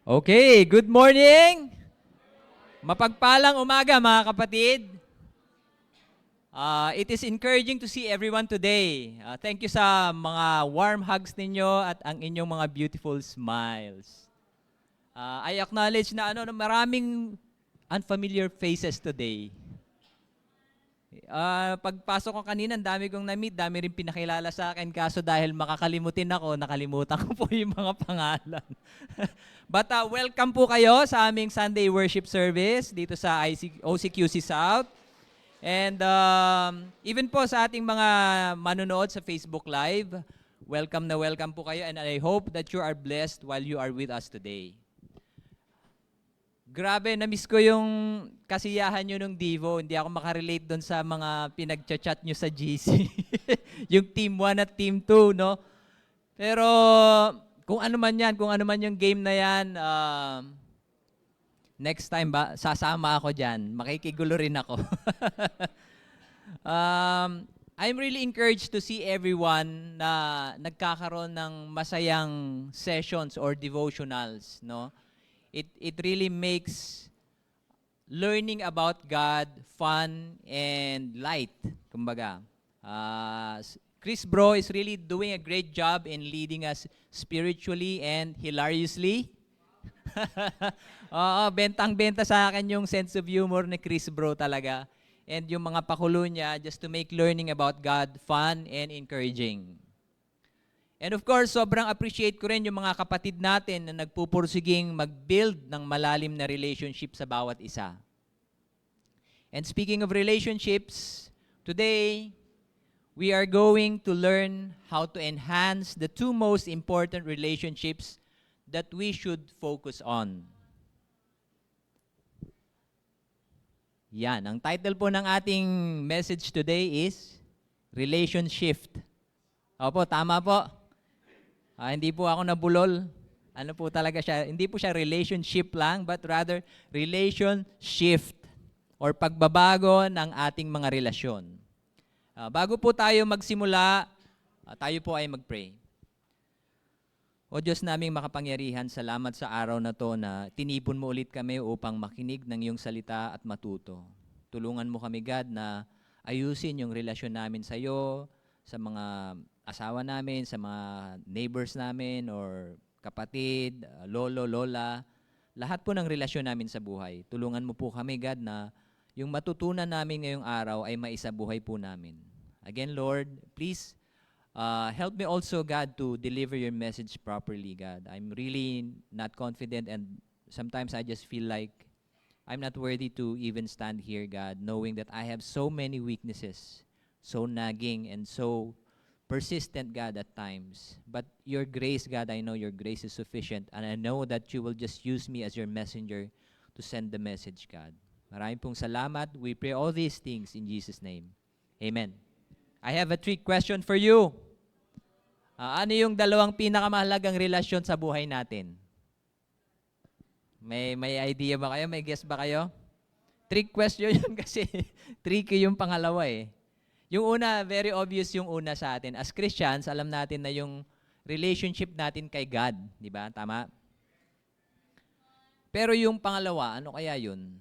Okay, good morning! Mapagpalang umaga mga kapatid. It is encouraging to see everyone today. Thank you sa mga warm hugs ninyo at ang inyong mga beautiful smiles. I acknowledge na maraming unfamiliar faces today. Pagpasok ko kanina, ang dami kong na-meet, dami rin pinakilala sa akin. Kaso dahil makakalimutin ako, nakalimutan ko po yung mga pangalan. But welcome po kayo sa aming Sunday worship service dito sa OCQC South. And even po sa ating mga manonood sa Facebook Live, welcome na welcome po kayo. And I hope that you are blessed while you are with us today. Grabe, na-miss ko yung kasiyahan nyo nung Devo. Hindi ako makarelate doon sa mga pinag-chat nyo sa GC. Yung Team 1 at Team 2, no? Pero kung ano man yan, kung ano man yung game na yan, next time ba, sasama ako dyan. Makikigulo rin ako. I'm really encouraged to see everyone na nagkakaroon ng masayang sessions or devotionals, no? It really makes learning about God fun and light, kumbaga. Chris Bro is really doing a great job in leading us spiritually and hilariously. Oo, bentang-benta sa akin yung sense of humor ni Chris Bro talaga. And yung mga pakulo niya just to make learning about God fun and encouraging. And of course, sobrang appreciate ko rin yung mga kapatid natin na nagpupursiging mag-build ng malalim na relationship sa bawat isa. And speaking of relationships, today, we are going to learn how to enhance the two most important relationships that we should focus on. Yan, ang title po ng ating message today is Relation Shift. Opo, tama po. Hindi po ako nabulol. Ano po talaga siya? Hindi po siya relationship lang, but rather relation shift or pagbabago ng ating mga relasyon. Bago po tayo magsimula, tayo po ay mag-pray. O Diyos naming makapangyarihan, salamat sa araw na to na tinipon mo ulit kami upang makinig ng iyong salita at matuto. Tulungan mo kami, God, na ayusin yung relasyon namin sa iyo, sa mga asawa namin, sa mga neighbors namin or kapatid, lolo, lola, lahat po ng relasyon namin sa buhay. Tulungan mo po kami, God, na yung matutunan namin ngayong araw ay maisabuhay po namin. Again, Lord, please help me also, God, to deliver your message properly, God. I'm really not confident and sometimes I just feel like I'm not worthy to even stand here, God, knowing that I have so many weaknesses, so nagging and so persistent, God, at times. But your grace, God, I know your grace is sufficient and I know that you will just use me as your messenger to send the message, God. Maraming pong salamat. We pray all these things in Jesus' name. Amen. I have a trick question for you. Ano yung dalawang pinakamahalagang relasyon sa buhay natin? May idea ba kayo? May guess ba kayo? Trick question yun kasi tricky yung pangalawa eh. Yung una, very obvious yung una sa atin. As Christians, alam natin na yung relationship natin kay God. Di ba? Tama? Pero yung pangalawa, ano kaya yun?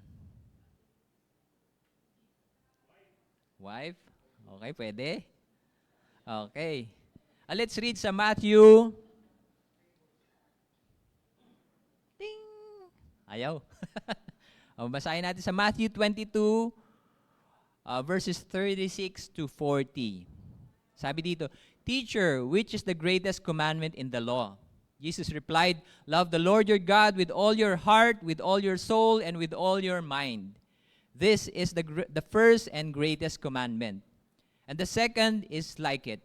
Wife? Okay, pwede? Okay. Let's read sa Matthew. Ding! Ayaw. Basahin natin sa Matthew 22, verses 36 to 40. Sabi dito, Teacher, which is the greatest commandment in the law? Jesus replied, Love the Lord your God with all your heart, with all your soul, and with all your mind. This is the first and greatest commandment. And the second is like it.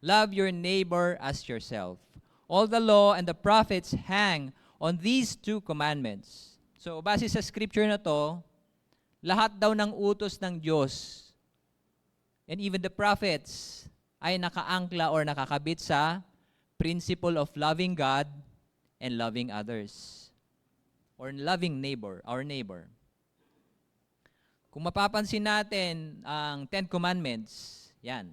Love your neighbor as yourself. All the law and the prophets hang on these two commandments. So, base sa scripture na to, lahat daw ng utos ng Diyos and even the prophets ay nakaangkla or nakakabit sa principle of loving God and loving others or loving neighbor, our neighbor. Kung mapapansin natin ang Ten Commandments, yan.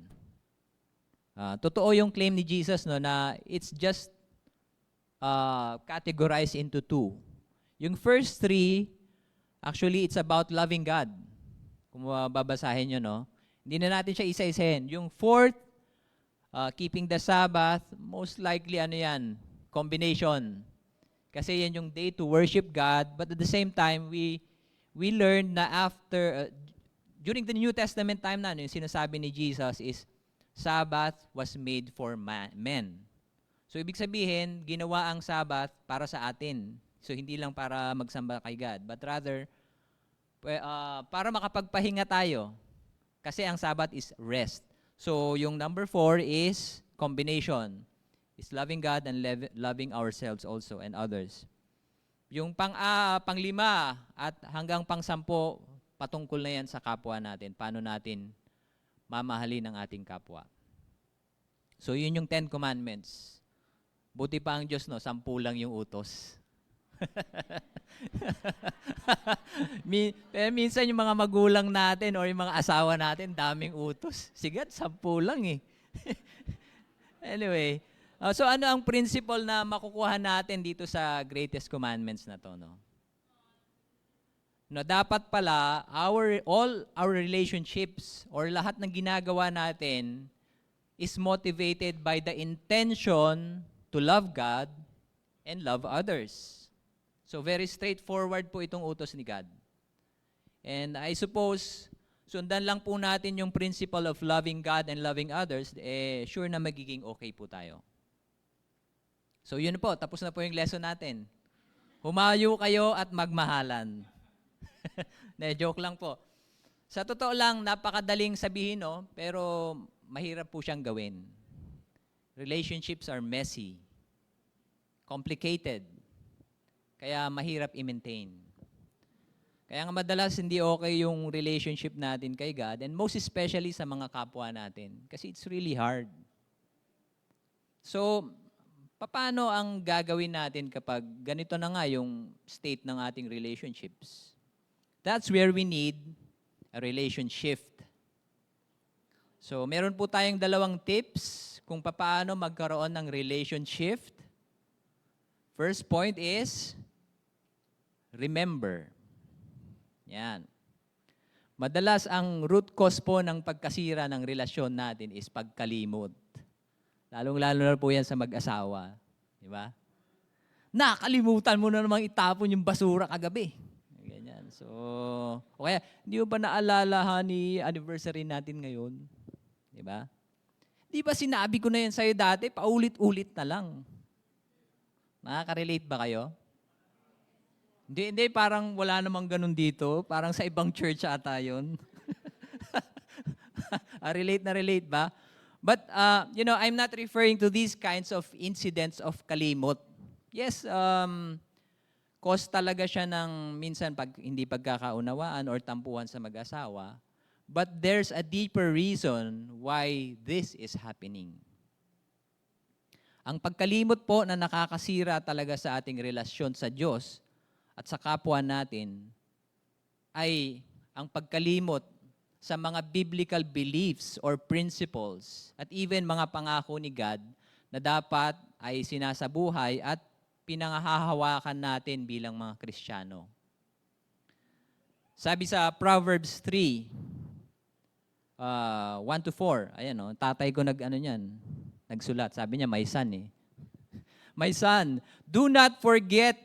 Totoo yung claim ni Jesus no na it's just categorized into two. Yung first three, actually, it's about loving God. Kung babasahin nyo, no? Hindi na natin siya isa-isahin. Yung fourth, keeping the Sabbath, most likely, ano yan? Combination. Kasi yan yung day to worship God, but at the same time, we learn na after, during the New Testament time na, yung sinasabi ni Jesus is, Sabbath was made for men. So, ibig sabihin, ginawa ang Sabbath para sa atin. So, hindi lang para magsamba kay God, but rather, para makapagpahinga tayo. Kasi ang Sabbath is rest. So, yung number 4 is combination. Is loving God and loving ourselves also and others. Yung panglima at hanggang pang-10, patungkol na yan sa kapwa natin. Paano natin mamahalin ang ating kapwa. So, yun yung 10 Commandments. Buti pa ang Diyos, no? 10 lang yung utos. Minsan yung mga magulang natin or yung mga asawa natin, daming utos. Sigat, 10 lang eh. Anyway, so ano ang principle na makukuha natin dito sa greatest commandments na to, no? No, dapat pala all our relationships or lahat ng ginagawa natin is motivated by the intention to love God and love others. So very straightforward po itong utos ni God. And I suppose, sundan lang po natin yung principle of loving God and loving others, sure na magiging okay po tayo. So yun po, tapos na po yung lesson natin. Humayo kayo at magmahalan. Joke lang po. Sa totoo lang, napakadaling sabihin, no? Pero mahirap po siyang gawin. Relationships are messy, complicated, kaya mahirap i-maintain. Kaya nga madalas hindi okay yung relationship natin kay God, and most especially sa mga kapwa natin, kasi it's really hard. So, paano ang gagawin natin kapag ganito na nga yung state ng ating relationships? That's where we need a relation shift. So, meron po tayong 2 tips kung paano magkaroon ng relation shift. First point is, remember. Yan. Madalas ang root cause po ng pagkasira ng relasyon natin is pagkalimot. Lalong-lalo na po yan sa mag-asawa. Di ba? Nakalimutan mo na namang itapon yung basura kagabi. Ganyan. So, okay, hindi mo ba naalala, honey, anniversary natin ngayon? Di ba? Di ba sinabi ko na yan sa'yo dati, paulit-ulit na lang. Nakaka-relate ba kayo? Hindi, parang wala namang ganun dito. Parang sa ibang church ata yun. Relate ba? But, I'm not referring to these kinds of incidents of kalimot. Yes, cause talaga siya ng minsan hindi pagkakaunawaan or tampuhan sa mag-asawa. But there's a deeper reason why this is happening. Ang pagkalimot po na nakakasira talaga sa ating relasyon sa Diyos at sa kapwa natin ay ang pagkalimot sa mga biblical beliefs or principles at even mga pangako ni God na dapat ay sinasabuhay at pinangahahawakan natin bilang mga Kristiyano. Sabi sa Proverbs 3, 1-4, ayan o, tatay ko nagsulat. Sabi niya, my son eh. My son, do not forget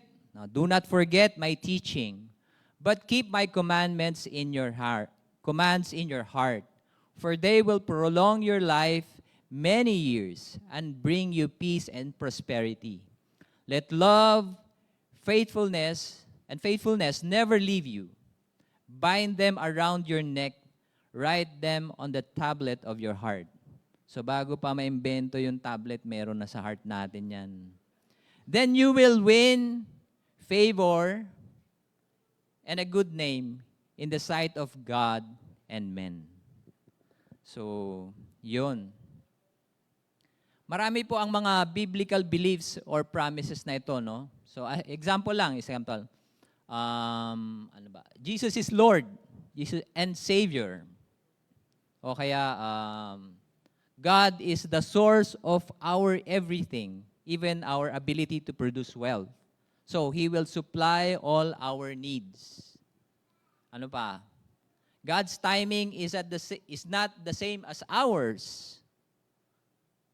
my teaching, but keep my commandments in your heart, for they will prolong your life many years and bring you peace and prosperity. Let love, faithfulness never leave you. Bind them around your neck, write them on the tablet of your heart. So bago pa maimbento yung tablet, meron na sa heart natin yan. Then you will win favor and a good name in the sight of God and men. So, yun. Marami po ang mga biblical beliefs or promises na ito, no? So, example. Jesus is Lord, Jesus and Savior. O kaya, God is the source of our everything, even our ability to produce wealth. So, He will supply all our needs. Ano pa? God's timing is not the same as ours.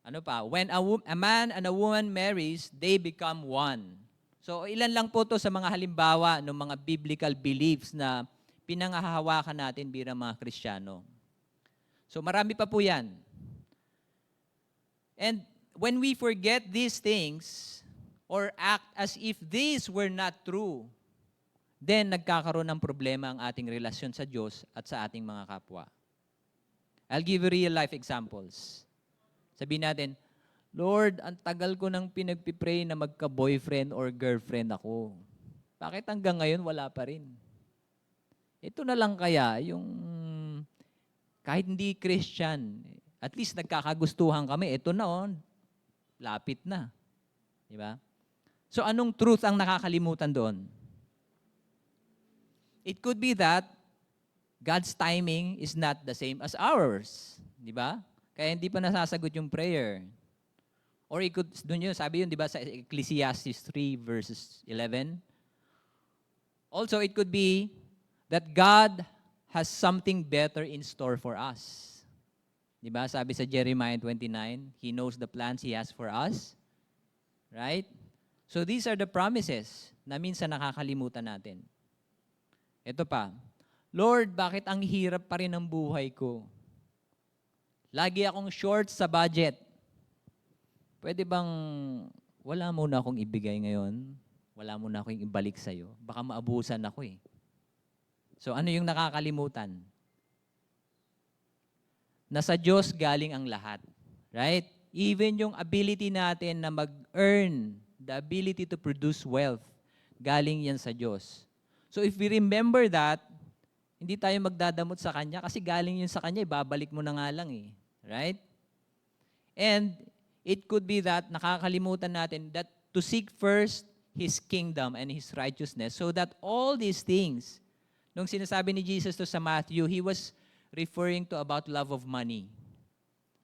Ano pa? When a man and a woman marries, they become one. So, ilan lang po to sa mga halimbawa ng mga biblical beliefs na pinangahawakan natin bilang mga Kristiyano. So, marami pa po yan. And when we forget these things or act as if these were not true, then nagkakaroon ng problema ang ating relasyon sa Diyos at sa ating mga kapwa. I'll give you real life examples. Sabihin natin, Lord, ang tagal ko nang pinagpipray na magka-boyfriend or girlfriend ako. Bakit hanggang ngayon wala pa rin? Ito na lang kaya, yung kahit hindi Christian, at least nagkakagustuhan kami, ito na lapit na. Di ba? So anong truth ang nakakalimutan doon? It could be that God's timing is not the same as ours. Di ba? Kaya hindi pa nasasagot yung prayer. Or it could, doon yun, sabi yun, di ba, sa Ecclesiastes 3 verses 11. Also, it could be that God has something better in store for us. Di ba? Sabi sa Jeremiah 29, He knows the plans He has for us. Right? So these are the promises na minsan nakakalimutan natin. Ito pa, Lord, bakit ang hirap pa rin ng buhay ko? Lagi akong short sa budget. Pwede bang wala muna akong ibigay ngayon? Wala muna akong ibalik sa'yo? Baka maabusan ako eh. So ano yung nakakalimutan? Nasa Diyos galing ang lahat. Right? Even yung ability natin na mag-earn, the ability to produce wealth, galing yan sa Diyos. So if we remember that, hindi tayo magdadamot sa Kanya kasi galing yun sa Kanya, ibabalik mo na nga lang eh. Right? And it could be that nakakalimutan natin that to seek first His kingdom and His righteousness so that all these things, nung sinasabi ni Jesus to sa Matthew, He was referring to about love of money.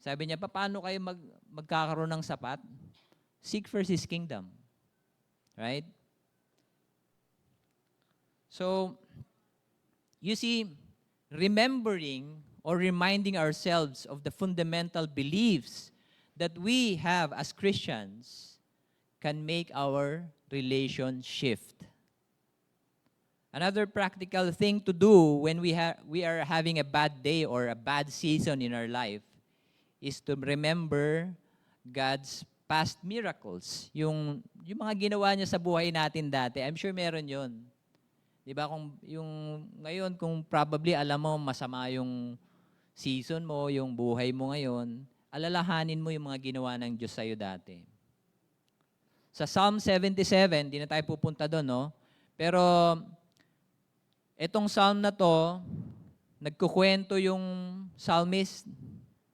Sabi niya, paano kayo magkakaroon ng sapat? Seek first His kingdom. Right? So, you see, remembering or reminding ourselves of the fundamental beliefs that we have as Christians can make our relation shift. Another practical thing to do when we are having a bad day or a bad season in our life is to remember God's past miracles. Yung mga ginawa niya sa buhay natin dati, I'm sure meron yon. Diba? Ngayon, kung probably alam mo masama yung season mo, yung buhay mo ngayon, alalahanin mo yung mga ginawa ng Diyos sa'yo dati. Sa Psalm 77, di na tayo pupunta doon, no? Pero, etong psalm na to, nagkukwento yung psalmist,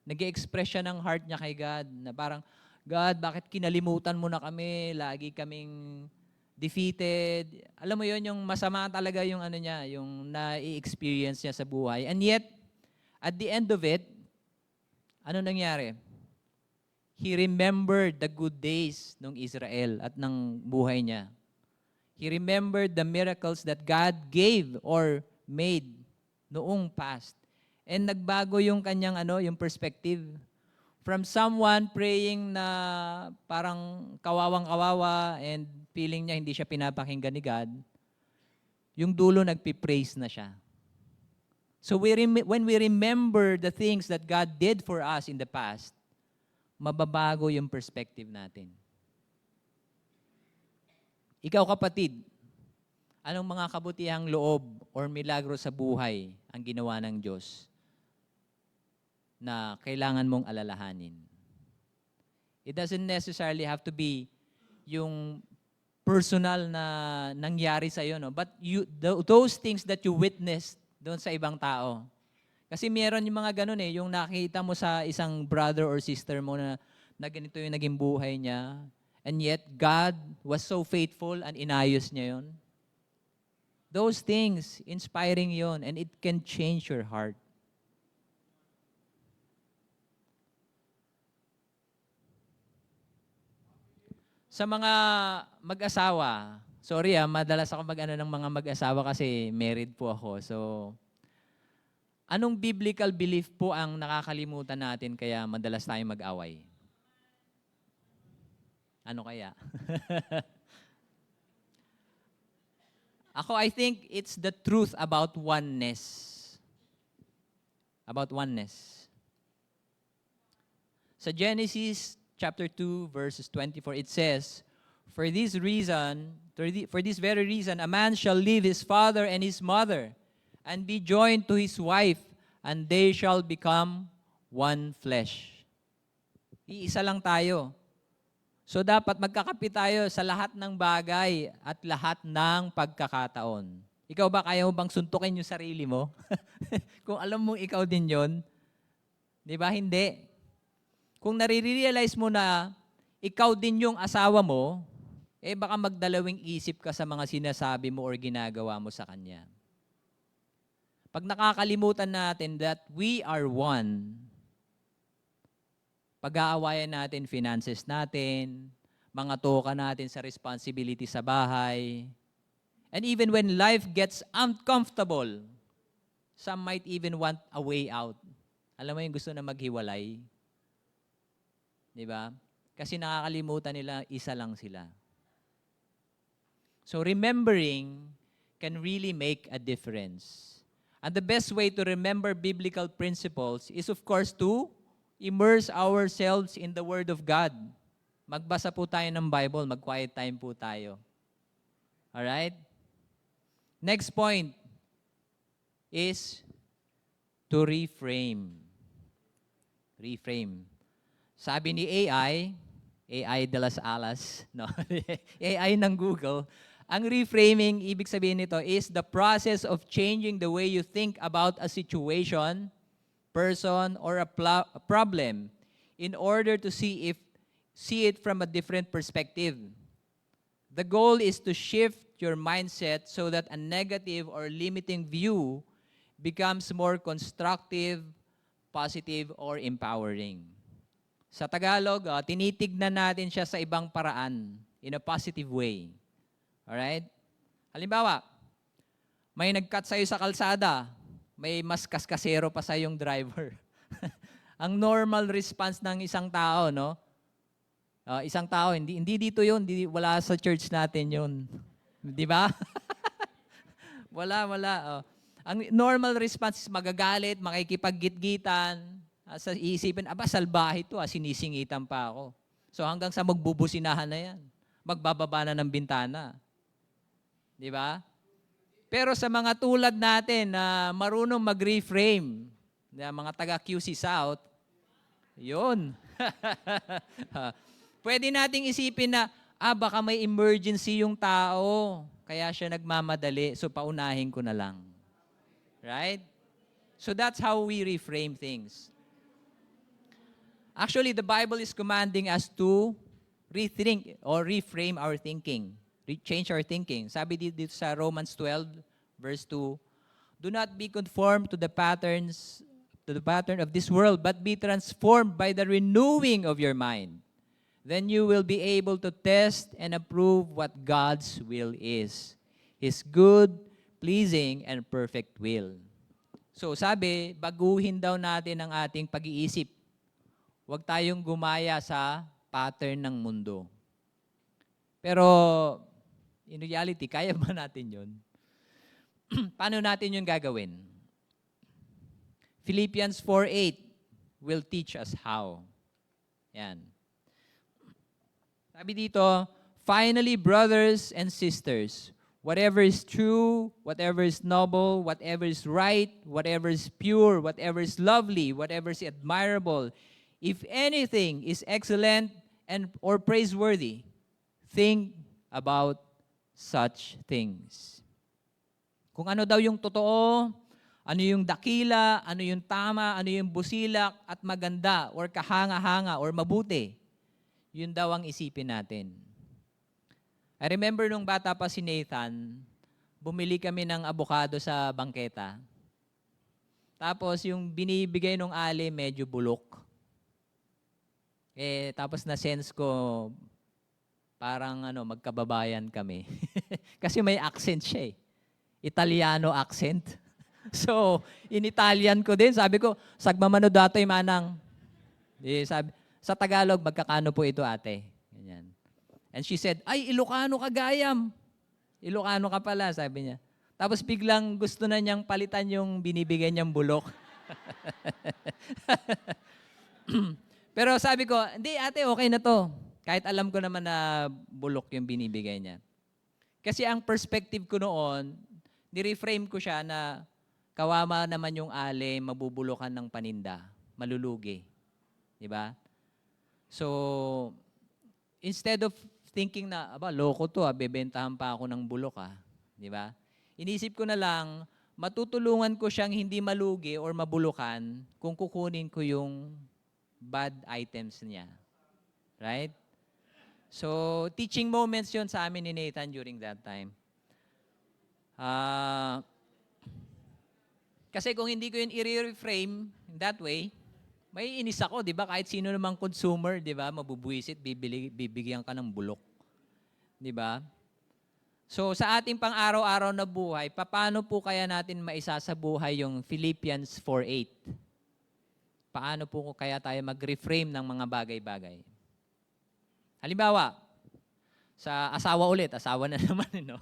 nag-express siya ng heart niya kay God, na parang, God, bakit kinalimutan mo na kami? Lagi kaming defeated. Alam mo yon, yung masama talaga yung yung na-experience niya sa buhay. And yet, at the end of it, ano nangyari? He remembered the good days ng Israel at ng buhay niya. He remembered the miracles that God gave or made noong past. And nagbago yung kanyang yung perspective. From someone praying na parang kawawang-kawawa and feeling niya hindi siya pinapakinggan ni God, yung dulo nagpipraise na siya. So when we remember the things that God did for us in the past, mababago yung perspective natin. Ikaw kapatid, anong mga kabutihang loob or milagro sa buhay ang ginawa ng Diyos na kailangan mong alalahanin? It doesn't necessarily have to be yung personal na nangyari sa iyo, no? But those things that you witnessed doon sa ibang tao. Kasi meron yung mga ganun yung nakita mo sa isang brother or sister mo na ganito yung naging buhay niya, and yet God was so faithful and inayos niya yun. Those things, inspiring yon, and it can change your heart. Sa mga mag-asawa, sorry madalas ako mag-ano ng mga mag-asawa kasi married po ako. So, anong biblical belief po ang nakakalimutan natin kaya madalas tayong mag-away? Ano kaya? Ako, I think it's the truth about oneness. About oneness. Sa Genesis chapter 2, verses 24, it says, For this very reason, a man shall leave his father and his mother, and be joined to his wife, and they shall become one flesh. Iisa lang tayo. So dapat magkakapit tayo sa lahat ng bagay at lahat ng pagkakataon. Ikaw ba, kaya mo bang suntukin yung sarili mo? Kung alam mong ikaw din yon, di ba? Hindi. Kung nare-realize mo na ikaw din yung asawa mo, baka magdalawing isip ka sa mga sinasabi mo or ginagawa mo sa kanya. Pag nakakalimutan natin that we are one, pag-aawayan natin finances natin, mga toka natin sa responsibility sa bahay, and even when life gets uncomfortable, some might even want a way out. Alam mo yung gusto na maghiwalay? Di ba? Kasi nakakalimutan nila, isa lang sila. So remembering can really make a difference. And the best way to remember biblical principles is of course to immerse ourselves in the Word of God. Magbasa po tayo ng Bible, mag-quiet time po tayo. Alright? Next point is to reframe. Reframe. Sabi ni AI de las Alas, no? AI ng Google, ang reframing, ibig sabihin nito, is the process of changing the way you think about a situation, person, or a problem in order to see it from a different perspective. The goal is to shift your mindset so that a negative or limiting view becomes more constructive, positive, or empowering. Sa Tagalog, tinitignan natin siya sa ibang paraan, in a positive way. Alright? Halimbawa, may nag-cut sa'yo sa kalsada, may mas kaskasero pa sa yung driver. Ang normal response ng isang tao, no? Isang tao, hindi dito yun, wala sa church natin yun. Di ba? Wala. Ang normal response is magagalit, makikipaggitgitan, sa iisipin, salbahe ito, sinisingitan pa ako. So hanggang sa magbubusinahan na yan. Magbababa na ng bintana. Di ba? Pero sa mga tulad natin na marunong mag-reframe, na mga taga-QC South, yun. Pwede nating isipin na, baka may emergency yung tao, kaya siya nagmamadali, so paunahin ko na lang. Right? So that's how we reframe things. Actually, the Bible is commanding us to rethink or reframe our thinking, change our thinking. Sabi dito sa Romans 12, verse 2, do not be conformed to the pattern of this world, but be transformed by the renewing of your mind. Then you will be able to test and approve what God's will is, His good, pleasing, and perfect will. So sabi, baguhin daw natin ang ating pag-iisip. Huwag tayong gumaya sa pattern ng mundo. Pero, in reality, kaya ba natin yun? Paano natin yun gagawin? Philippians 4:8 will teach us how. Yan. Sabi dito, finally, brothers and sisters, whatever is true, whatever is noble, whatever is right, whatever is pure, whatever is lovely, whatever is admirable, if anything is excellent and or praiseworthy, think about such things. Kung ano daw yung totoo, ano yung dakila, ano yung tama, ano yung busilak at maganda or kahanga-hanga or mabuti, yun daw ang isipin natin. I remember nung bata pa si Nathan, bumili kami ng abokado sa bangketa. Tapos yung binibigay nung ali medyo bulok. Tapos na-sense ko, Parang magkababayan kami. Kasi may accent siya eh. Italiano accent. So, in Italian ko din, sabi ko, sagmamano datoy manang. Sabi, sa Tagalog, magkakano po ito ate? Ganyan. And she said, ay, Ilocano ka gayam. Ilocano ka pala, sabi niya. Tapos biglang gusto na niyang palitan yung binibigay niyang bulok. Pero sabi ko, hindi ate, okay na to. Kahit alam ko naman na bulok yung binibigay niya. Kasi ang perspective ko noon, ni-reframe ko siya na kawawa naman yung ale, mabubulokan ng paninda, malulugi. Di ba? So, instead of thinking na, aba, loko to, bebentahan pa ako ng bulok. Di ba? Inisip ko na lang, matutulungan ko siyang hindi malugi or mabulukan kung kukunin ko yung bad items niya. Right? So, teaching moments yon sa amin ni Nathan during that time. Kasi kung hindi ko yun i-reframe in that way, may inis ako, di ba? Kahit sino namang consumer, di ba? Mabubuisit, bibigyan ka ng bulok. Di ba? So, sa ating pang-araw-araw na buhay, paano po kaya natin maisasabuhay yung Philippians 4:8? Paano po kaya tayo mag-reframe ng mga bagay-bagay? Halimbawa, sa asawa ulit, asawa na naman, no?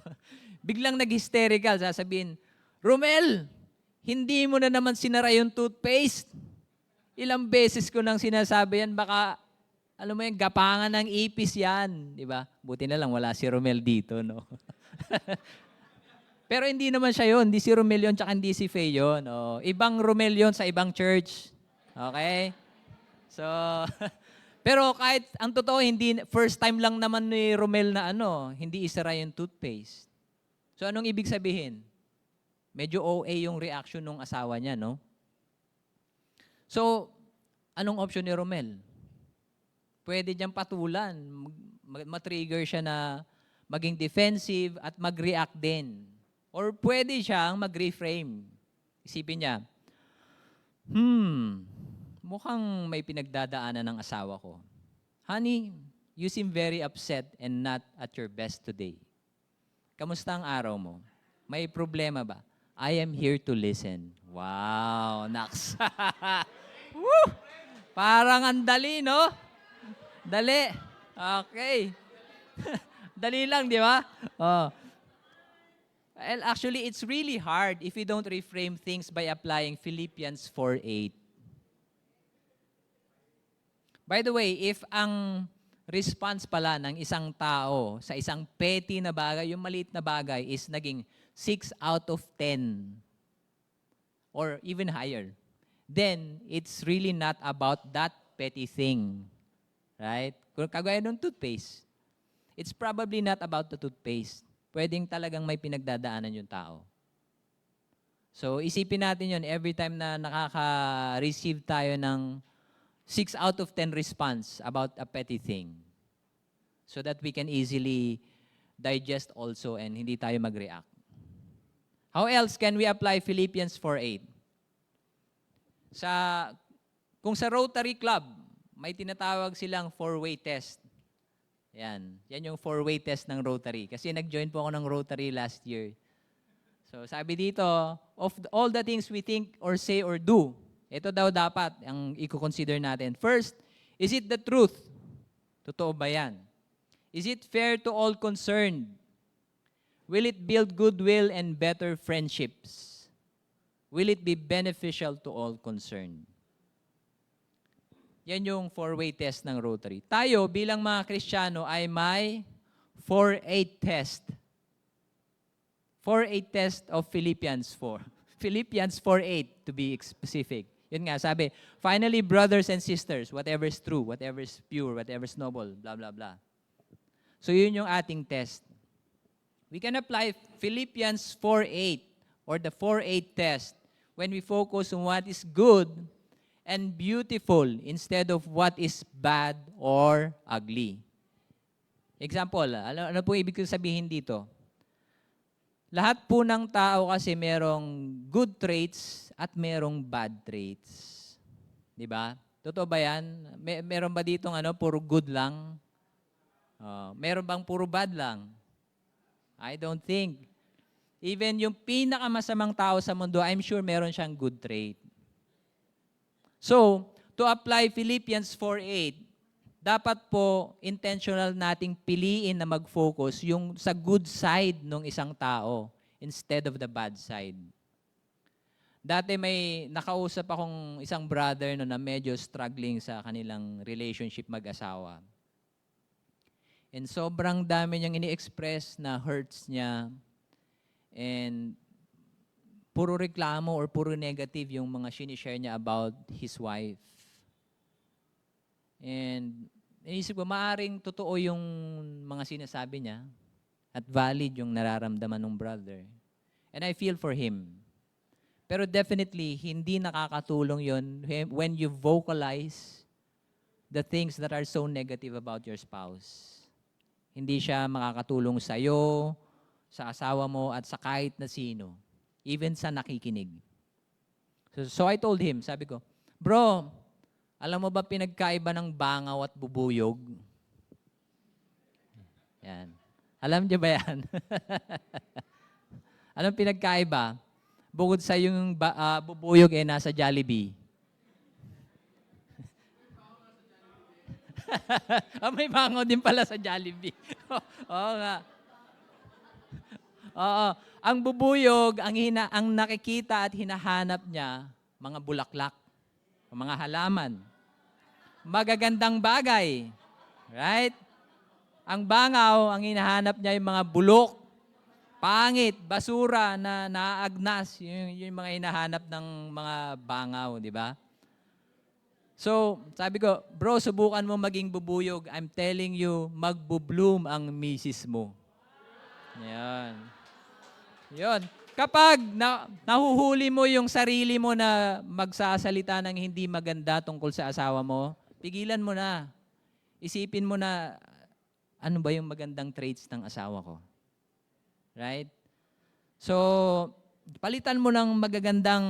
Biglang nag-hysterical, sasabihin, Romel, hindi mo na naman sinara yung toothpaste. Ilang beses ko nang sinasabi yan, baka, alam mo yan, gapangan ng ipis yan. Di ba? Buti na lang, wala si Romel dito, no? Pero hindi naman siya yun. Hindi si Romel yun, tsaka hindi si Faye yun. Oh, ibang Romel yun sa ibang church. Okay? So, pero kahit, ang totoo, hindi, first time lang naman ni Romel na hindi isara yung toothpaste. So, anong ibig sabihin? Medyo OA yung reaction ng asawa niya, no? So, anong option ni Romel? Pwede niyang patulan, matrigger siya na maging defensive at mag-react din. Or pwede siyang mag-reframe. Isipin niya, mukhang may pinagdadaanan ng asawa ko. Honey, you seem very upset and not at your best today. Kamusta ang araw mo? May problema ba? I am here to listen. Wow, naks. Woo! Parang ang dali, no? Dali. Okay. Dali lang, di ba? Oh. Well, actually, it's really hard if you don't reframe things by applying Philippians 4:8. By the way, if ang response pala ng isang tao sa isang petty na bagay, yung maliit na bagay, is naging 6 out of 10 or even higher, then it's really not about that petty thing. Right? Kung kagaya ng toothpaste, it's probably not about the toothpaste. Pwedeng talagang may pinagdadaanan yung tao. So, isipin natin yun every time na nakaka-receive tayo ng 6 out of 10 response about a petty thing so that we can easily digest also and hindi tayo mag-react. How else can we apply Philippians 4:8? Kung sa Rotary Club, may tinatawag silang 4-way test. Yan yung 4-way test ng Rotary. Kasi nag-join po ako ng Rotary last year. So sabi dito, of all the things we think or say or do, ito daw dapat ang i-consider natin. First, is it the truth? Totoo ba yan? Is it fair to all concerned? Will it build goodwill and better friendships? Will it be beneficial to all concerned? Yan yung 4-way test ng Rotary. Tayo bilang mga Kristiyano ay may 4-8 test. 4-8 test of Philippians 4. Philippians 4:8 to be specific. Yun nga, sabi, finally, brothers and sisters, whatever is true, whatever is pure, whatever is noble, blah, blah, blah. So yun yung ating test. We can apply Philippians 4:8 or the 4:8 test when we focus on what is good and beautiful instead of what is bad or ugly. Example, ano po ibig sabihin dito? Lahat po ng tao kasi merong good traits at merong bad traits. Di ba? Totoo ba yan? Meron ba ditong puro good lang? Meron bang puro bad lang? I don't think. Even yung pinakamasamang tao sa mundo, I'm sure meron siyang good trait. So, to apply Philippians 4:8, dapat po intentional nating piliin na mag-focus yung sa good side ng isang tao instead of the bad side. Dati may nakausap akong isang brother no, na medyo struggling sa kanilang relationship mag-asawa. And sobrang dami niyang ini-express na hurts niya. And puro reklamo or puro negative yung mga sinishare niya about his wife. And inisip ko, maaring totoo yung mga sinasabi niya at valid yung nararamdaman ng brother. And I feel for him. Pero definitely, hindi nakakatulong yon when you vocalize the things that are so negative about your spouse. Hindi siya makakatulong sa'yo, sa asawa mo, at sa kahit na sino. Even sa nakikinig. So I told him, sabi ko, bro, alam mo ba pinagkaiba ng bangaw at bubuyog? Yan. Alam niyo ba yan? Anong pinagkaiba? Bukod sa yung bubuyog nasa Jollibee. May bangaw din pala sa Jollibee. Oo nga. Oo. Ang bubuyog, ang nakikita at hinahanap niya, mga bulaklak, mga halaman, magagandang bagay. Right? Ang bangaw, ang hinahanap niya yung mga bulok, pangit, basura na naaagnas, yung mga hinahanap ng mga bangaw, di ba? So, sabi ko, bro, subukan mo maging bubuyog. I'm telling you, magbo-bloom ang misis mo. Yan. Yon. Kapag nahuhuli mo yung sarili mo na magsasalita ng hindi maganda tungkol sa asawa mo, pigilan mo na. Isipin mo na, ano ba yung magandang traits ng asawa ko? Right? So, palitan mo ng magagandang,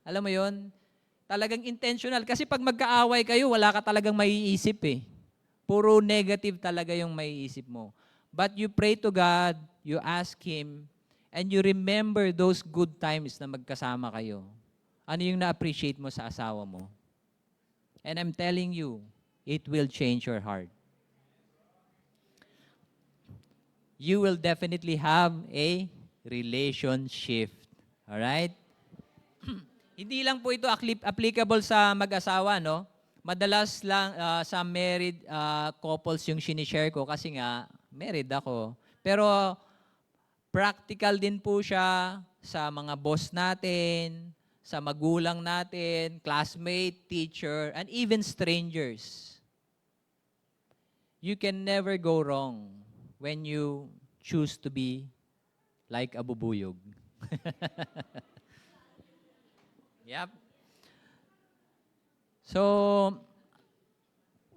alam mo yon, talagang intentional. Kasi pag magkaaway kayo, wala ka talagang maiisip eh. Puro negative talaga yung maiisip mo. But you pray to God, you ask Him, and you remember those good times na magkasama kayo. Ano yung na-appreciate mo sa asawa mo? And I'm telling you, it will change your heart. You will definitely have a relationship. Alright? Hindi lang po ito applicable sa mag-asawa, no? Madalas lang sa married couples yung sinishare ko kasi nga, married ako. Pero practical din po siya sa mga boss natin, sa magulang natin, classmate, teacher, and even strangers. You can never go wrong when you choose to be like a bubuyog. Yep. So,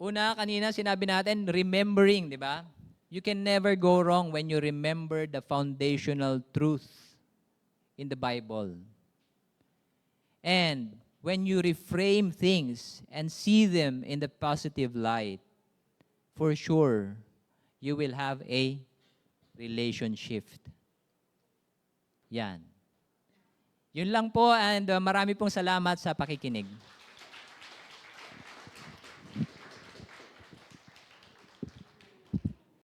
una kanina sinabi natin, remembering, di ba? You can never go wrong when you remember the foundational truth in the Bible. And when you reframe things and see them in the positive light, for sure, you will have a relationship. Yan. Yun lang po and marami pong salamat sa pakikinig.